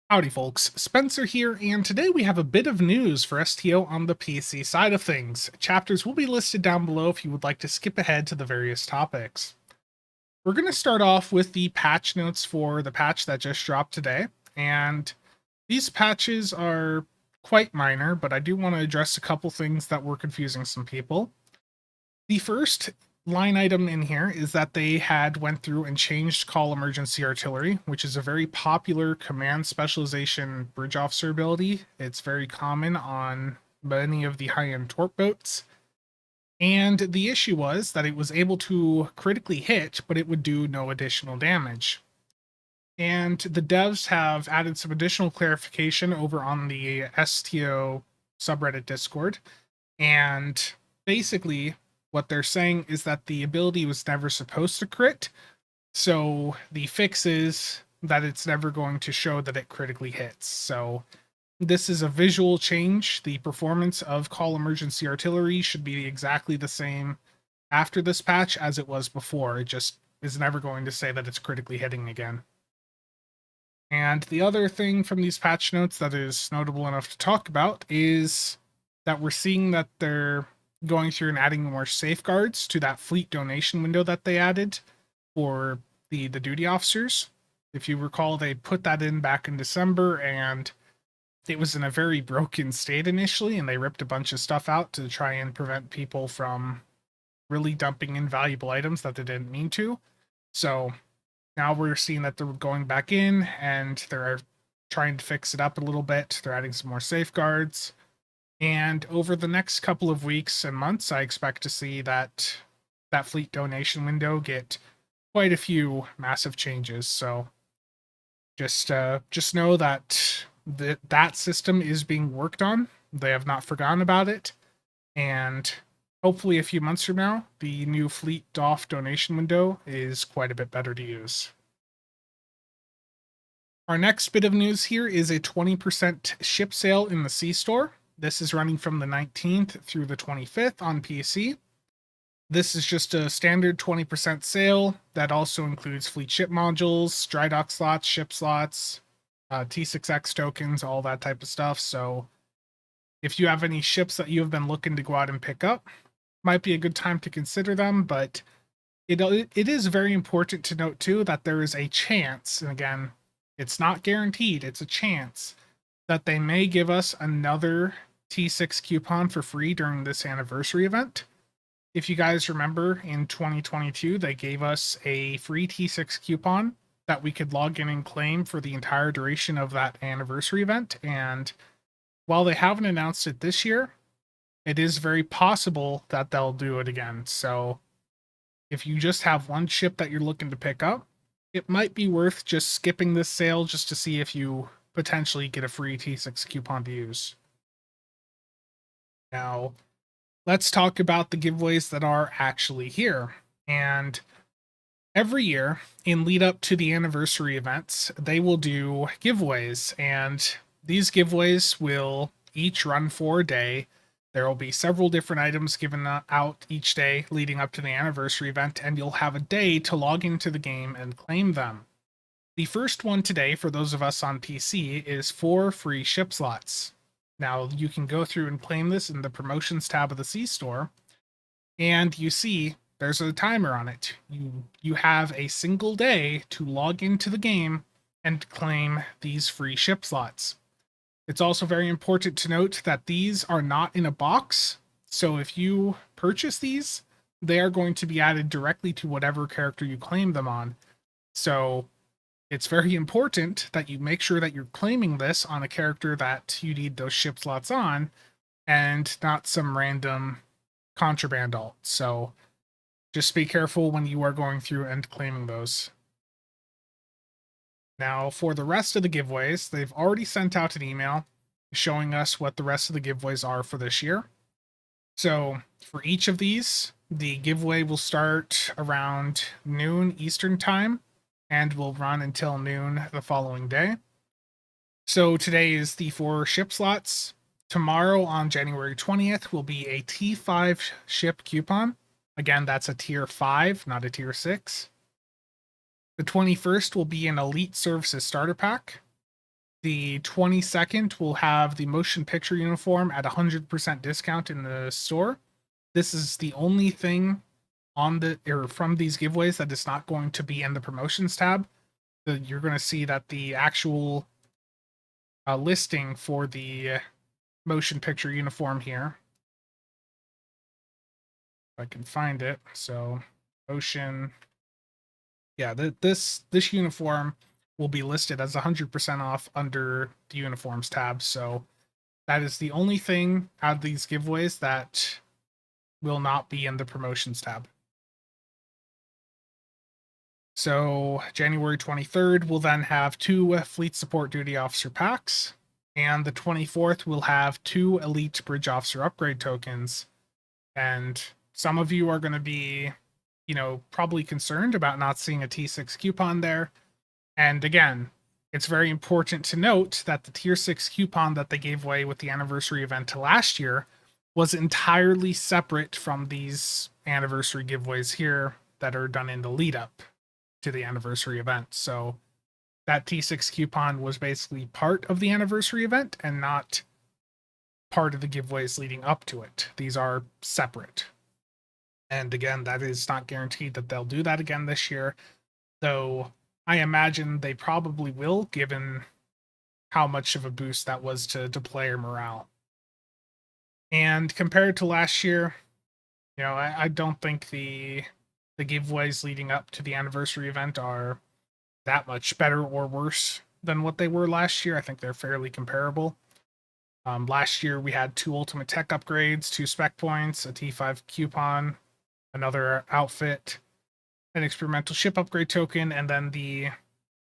Howdy folks, Spencer here, and today we have a bit of news for STO on the PC side of things. Chapters will be listed down below if you would like to skip ahead to the various topics. We're going to start off with the patch notes for the patch that just dropped today, and these patches are quite minor, but I do want to address a couple things that were confusing some people. The first line item in here is that they had went through and changed call emergency artillery, which is a very popular command specialization bridge officer ability. It's very common on many of the high-end torp boats. And the issue was that it was able to critically hit, but it would do no additional damage. And the devs have added some additional clarification over on the STO subreddit Discord. And basically, what they're saying is that the ability was never supposed to crit. So the fix is that it's never going to show that it critically hits. So this is a visual change. The performance of call emergency artillery should be exactly the same after this patch as it was before. It just is never going to say that it's critically hitting again. And the other thing from these patch notes that is notable enough to talk about is that we're seeing that they're going through and adding more safeguards to that fleet donation window that they added for the duty officers. If you recall, they put that in back in December, and it was in a very broken state initially, and they ripped a bunch of stuff out to try and prevent people from really dumping in valuable items that they didn't mean to. So now we're seeing that they're going back in and they're trying to fix it up a little bit. They're adding some more safeguards. And over the next couple of weeks and months, I expect to see that fleet donation window get quite a few massive changes. So just know that that system is being worked on. They have not forgotten about it, and hopefully a few months from now, the new fleet DOF donation window is quite a bit better to use. Our next bit of news here is a 20% ship sale in the C store. This is running from the 19th through the 25th on PC. This is just a standard 20% sale that also includes fleet ship modules, dry dock slots, ship slots, T6X tokens, all that type of stuff. So if you have any ships that you have been looking to go out and pick up, might be a good time to consider them, but it is very important to note too that there is a chance, and again, it's not guaranteed, it's a chance that they may give us another T6 coupon for free during this anniversary event. If you guys remember, in 2022, they gave us a free T6 coupon that we could log in and claim for the entire duration of that anniversary event. And while they haven't announced it this year, it is very possible that they'll do it again. So if you just have one ship that you're looking to pick up, it might be worth just skipping this sale just to see if you potentially get a free T6 coupon to use. Now, let's talk about the giveaways that are actually here. And every year, in lead up to the anniversary events, they will do giveaways, and these giveaways will each run for a day. There will be several different items given out each day leading up to the anniversary event, and you'll have a day to log into the game and claim them. The first one today, for those of us on PC, is 4 free ship slots. Now, you can go through and claim this in the promotions tab of the C store, and you see there's a timer on it. You have a single day to log into the game and claim these free ship slots. It's also very important to note that these are not in a box, so if you purchase these, they are going to be added directly to whatever character you claim them on. So it's very important that you make sure that you're claiming this on a character that you need those ship slots on, and not some random contraband alt. So just be careful when you are going through and claiming those. Now, for the rest of the giveaways, they've already sent out an email showing us what the rest of the giveaways are for this year. So for each of these, the giveaway will start around noon Eastern time and will run until noon the following day. So today is the 4 ship slots. Tomorrow on January 20th will be a T5 ship coupon. Again, that's a tier 5, not a tier 6. The 21st will be an Elite Services starter pack. The 22nd will have the motion picture uniform at 100% discount in the store. This is the only thing on the or from these giveaways that is not going to be in the promotions tab. You're going to see that the actual listing for the motion picture uniform here, if I can find it. So motion, yeah, this uniform will be listed as 100% off under the uniforms tab. So that is the only thing out of these giveaways that will not be in the promotions tab. So January 23rd, we'll then have 2 Fleet Support Duty Officer packs. And the 24th, we'll have 2 Elite Bridge Officer upgrade tokens. And some of you are going to be, probably concerned about not seeing a T6 coupon there. And again, it's very important to note that the Tier 6 coupon that they gave away with the anniversary event last year was entirely separate from these anniversary giveaways here that are done in the lead up to the anniversary event. So that T6 coupon was basically part of the anniversary event and not part of the giveaways leading up to it. These are separate. And again, that is not guaranteed that they'll do that again this year, though I imagine they probably will, given how much of a boost that was to player morale. And compared to last year, I don't think the giveaways leading up to the anniversary event are that much better or worse than what they were last year. I think they're fairly comparable. Last year we had 2 ultimate tech upgrades, 2 spec points, a T5 coupon, another outfit, an experimental ship upgrade token, and then the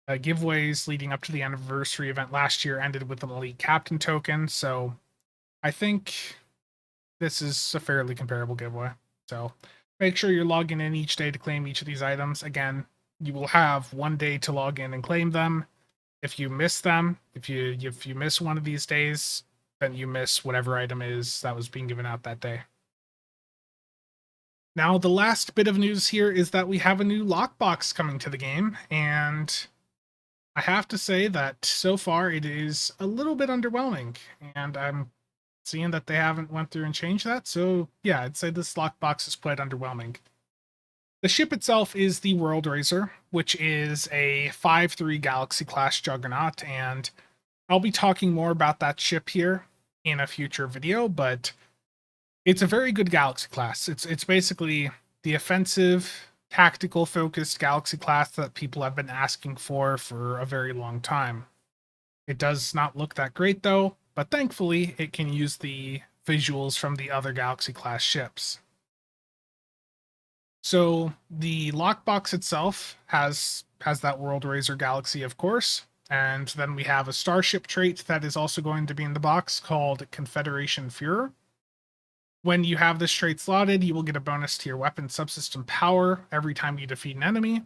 giveaways leading up to the anniversary event last year ended with an elite captain token. So I think this is a fairly comparable giveaway. So make sure you're logging in each day to claim each of these items. Again, you will have 1 day to log in and claim them. If you miss them, if you miss one of these days, then you miss whatever item is that was being given out that day. Now, the last bit of news here is that we have a new lockbox coming to the game, and I have to say that so far it is a little bit underwhelming, and I'm seeing that they haven't went through and changed that. So yeah, I'd say this lockbox is quite underwhelming. The ship itself is the World Razor, which is a 5-3 Galaxy class juggernaut, and I'll be talking more about that ship here in a future video, but it's a very good Galaxy class. It's basically the offensive, tactical focused Galaxy class that people have been asking for a very long time. It does not look that great though, but thankfully it can use the visuals from the other Galaxy class ships. So the lockbox itself has that World Razor Galaxy, of course, and then we have a starship trait that is also going to be in the box called Confederation Führer. When you have this trait slotted, you will get a bonus to your weapon subsystem power every time you defeat an enemy,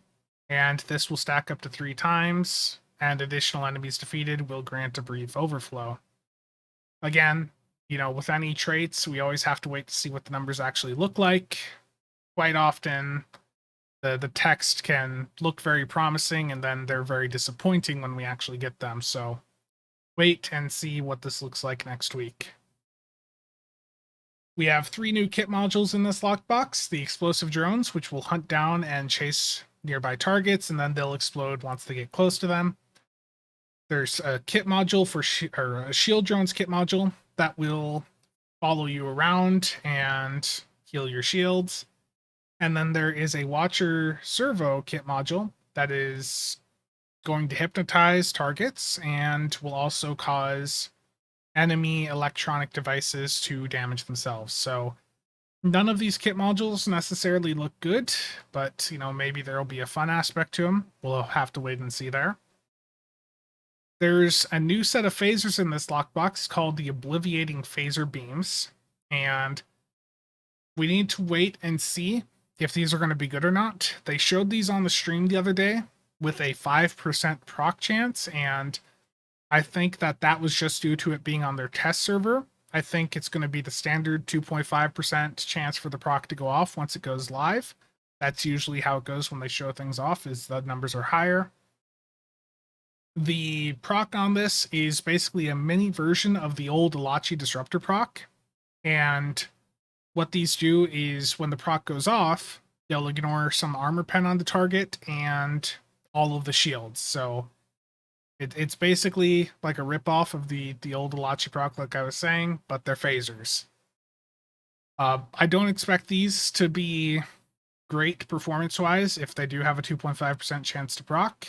and this will stack up to 3 times, and additional enemies defeated will grant a brief overflow. Again, with any traits, we always have to wait to see what the numbers actually look like. Quite often, the text can look very promising, and then they're very disappointing when we actually get them, so wait and see what this looks like next week. We have 3 new kit modules in this lockbox. The explosive drones, which will hunt down and chase nearby targets, and then they'll explode once they get close to them. There's a kit module for a shield drones kit module that will follow you around and heal your shields. And then there is a Watcher Servo kit module that is going to hypnotize targets and will also cause enemy electronic devices to damage themselves. So none of these kit modules necessarily look good, but maybe there'll be a fun aspect to them. We'll have to wait and see there. There's a new set of phasers in this lockbox called the Obliviating Phaser Beams, and we need to wait and see if these are going to be good or not. They showed these on the stream the other day with a 5% proc chance, and I think that was just due to it being on their test server. I think it's going to be the standard 2.5% chance for the proc to go off once it goes live. That's usually how it goes when they show things off, is the numbers are higher. The proc on this is basically a mini version of the old Elachi Disruptor proc. And what these do is when the proc goes off, they'll ignore some armor pen on the target and all of the shields. So it's basically like a ripoff of the old Elachi proc, like I was saying, but they're phasers. I don't expect these to be great performance-wise if they do have a 2.5% chance to proc,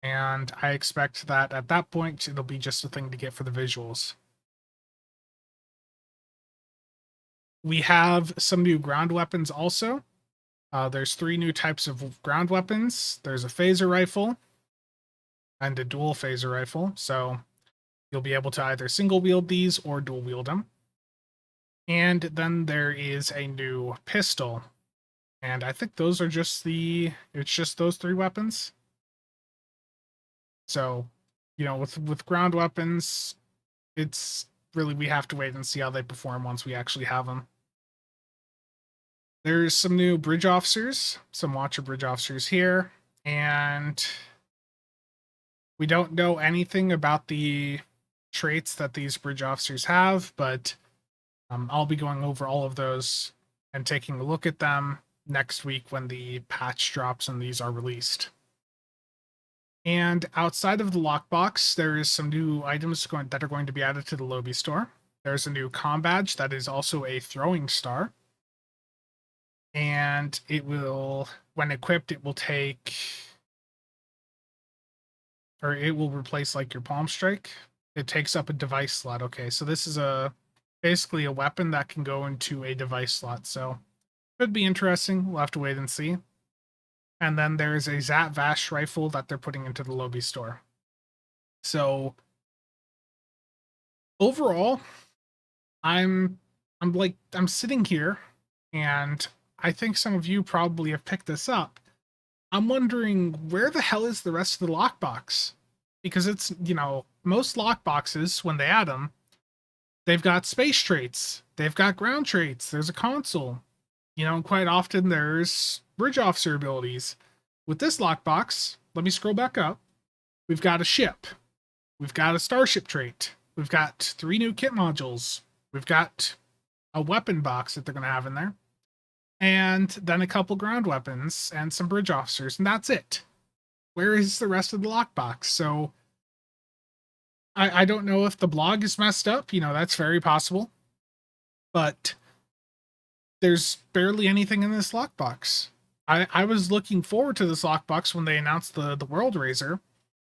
and I expect that at that point it'll be just a thing to get for the visuals. We have some new ground weapons also. There's 3 new types of ground weapons. There's a phaser rifle and a dual phaser rifle, so you'll be able to either single wield these or dual wield them. And then there is a new pistol, and I think those are just it's just those 3 weapons. So, with ground weapons, it's really, we have to wait and see how they perform once we actually have them. There's some new bridge officers, some Watcher bridge officers here, and we don't know anything about the traits that these bridge officers have, but I'll be going over all of those and taking a look at them next week when the patch drops and these are released. And outside of the lockbox, there is some new items that are going to be added to the Lobby store. There's a new comm badge that is also a throwing star. And it will, when equipped, it will replace like your palm strike. It takes up a device slot. Okay, so this is basically a weapon that can go into a device slot. So could be interesting. We'll have to wait and see. And then there's a Zat Vash rifle that they're putting into the Lobby store. So overall, I'm sitting here, and I think some of you probably have picked this up. I'm wondering, where the hell is the rest of the lockbox? Because it's, most lockboxes, when they add them, they've got space traits, they've got ground traits, there's a console. Quite often there's bridge officer abilities. With this lockbox, let me scroll back up. We've got a ship. We've got a starship trait. We've got 3 new kit modules. We've got a weapon box that they're going to have in there. And then a couple ground weapons and some bridge officers, and that's it. Where is the rest of the lockbox? So I don't know if the blog is messed up. That's very possible. But there's barely anything in this lockbox. I was looking forward to this lockbox when they announced the World Razor.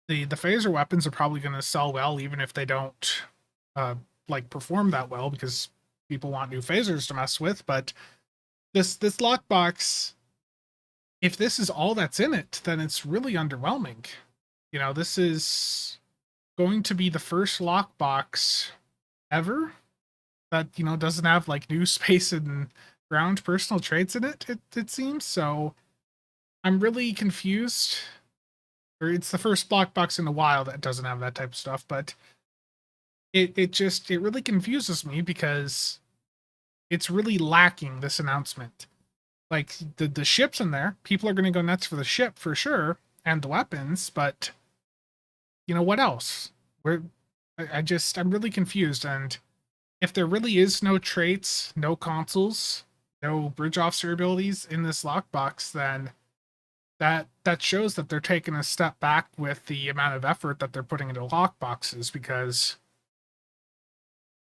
The phaser weapons are probably going to sell well, even if they don't perform that well, because people want new phasers to mess with. But this lockbox, if this is all that's in it, then it's really underwhelming. This is going to be the first lockbox ever that doesn't have new space and ground personal traits in it. It seems so. I'm really confused. Or it's the first lockbox in a while that doesn't have that type of stuff, but it really confuses me because it's really lacking this announcement. Like the ship's in there. People are going to go nuts for the ship for sure, and the weapons, but what else? I'm really confused. And if there really is no traits, no consoles, no bridge officer abilities in this lockbox, then that shows that they're taking a step back with the amount of effort that they're putting into lockboxes, because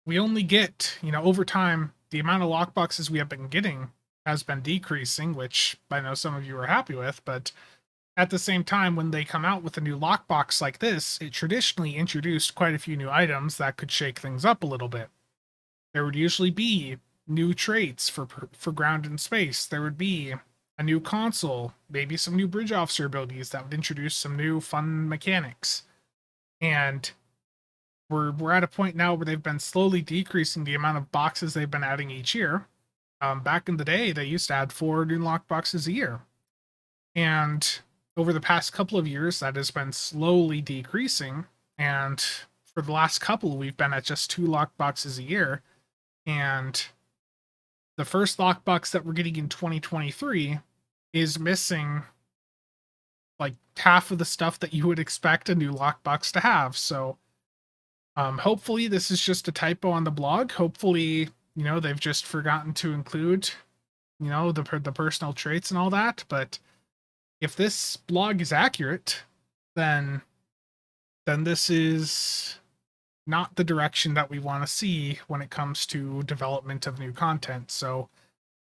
we only get, over time, the amount of lockboxes we have been getting has been decreasing, which I know some of you are happy with, but at the same time, when they come out with a new lockbox like this, it traditionally introduced quite a few new items that could shake things up a little bit. There would usually be new traits for ground and space. There would be a new console, maybe some new bridge officer abilities that would introduce some new fun mechanics. And we're at a point now where they've been slowly decreasing the amount of boxes they've been adding each year. Back in the day, they used to add 4 new lockboxes a year. And over the past couple of years, that has been slowly decreasing. And for the last couple, we've been at just 2 lockboxes a year. And the first lockbox that we're getting in 2023 is missing like half of the stuff that you would expect a new lockbox to have. So hopefully this is just a typo on the blog. Hopefully, they've just forgotten to include, the personal traits and all that. But if this blog is accurate, then this is not the direction that we want to see when it comes to development of new content. So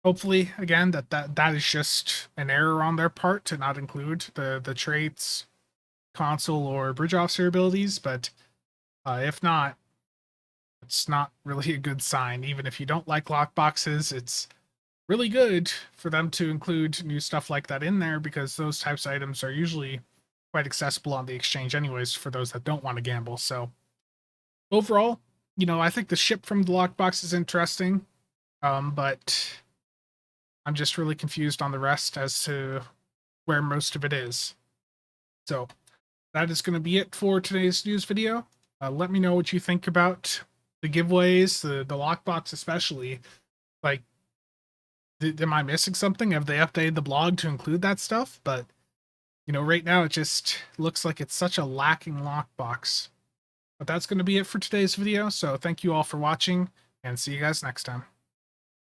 hopefully, again, that is just an error on their part to not include the traits, console, or bridge officer abilities. But if not, it's not really a good sign. Even if you don't like lockboxes, it's really good for them to include new stuff like that in there, because those types of items are usually quite accessible on the exchange anyways for those that don't want to gamble. So overall, I think the ship from the lockbox is interesting, but I'm just really confused on the rest as to where most of it is. So that is going to be it for today's news video. Let me know what you think about the giveaways, the lockbox especially. Like, am I missing something? Have they updated the blog to include that stuff? But, right now it just looks like it's such a lacking lockbox. But that's going to be it for today's video, so thank you all for watching, and see you guys next time.